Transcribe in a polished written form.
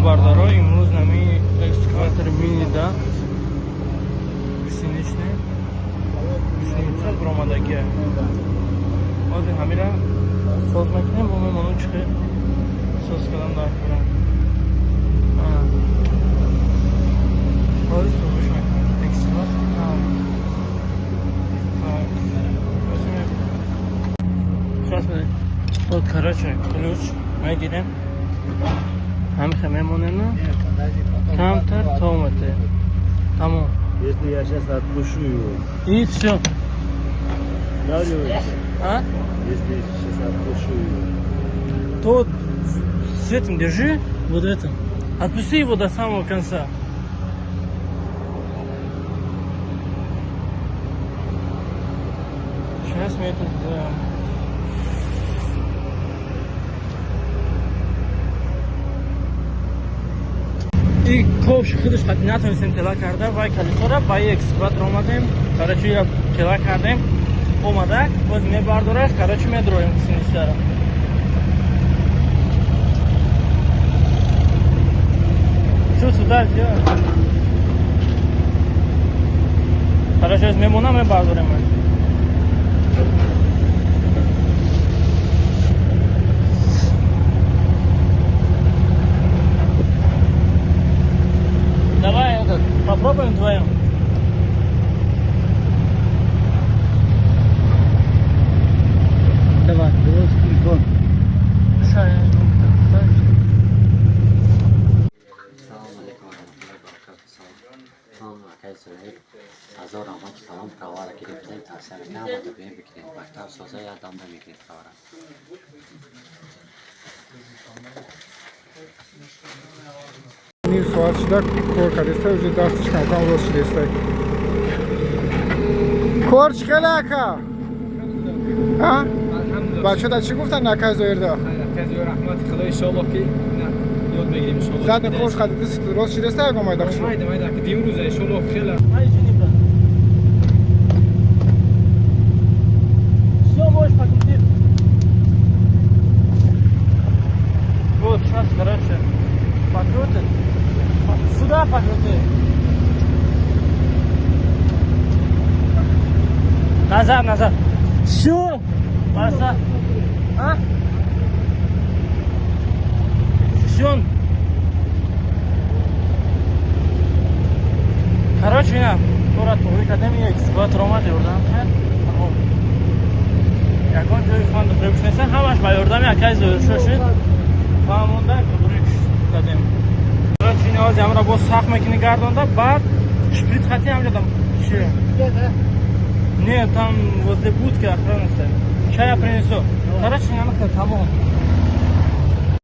бардaro имрӯз нами экскаватор мини-да гусеничный гусеница бромадагия ҳозир ҳамира соз мекунем бо мемону чихи соз кардам дар кунам ҳозир сӯзиш мекунем экскаватор сейчас буда вот короче ключ мегирем ҳамиха мемонем камтар томате тамом. Если я сейчас отпущу его. И все. А? Если я сейчас отпущу его. То с этим держи, вот это. Отпусти его до самого конца. Сейчас мы это сделаем. И ковш худаш хати натонистем тела карда вай калисора ба экскаватор омадем короче я тела кардем омада боз мебардораш короче медроем гусеничаро чу сюда ё короче аз мемона мебардорем Давай этот, попробуем вдвоем. Давай. Телефон. Soatçıda kor kalesi уже дастыш камкам рост шидестай. Корч хелака. А? Бачода чӣ гуфтан накай зоирда? Накай зоир раҳмат худо иншоаллоҳ ки ёд мегирем иншоаллоҳ. Задни корч хад рост шидестай агомайда хушо. Майда ки димрӯз иншоаллоҳ хела. Всё, можешь покрутить. Вот, сейчас, короче, покрутит. Сюда покрути. Назад, назад. Все. Назад. А? Все. Короче, на. Турат выкатем экскаватор омад ёрдам кард. Ягон ҷои фонду припушнеса ҳамаш ба ёрдами акай зоир шушид. Фаҳмонда кудурик дадем. Короче, ин ҳозир ҳамра боз сахт мекини гардонда, баъд шприт хати ҳамҷо там чӣ? Не, там возле будки охрана стоит. Чай я принесу. Короче, ин ҳама тамом.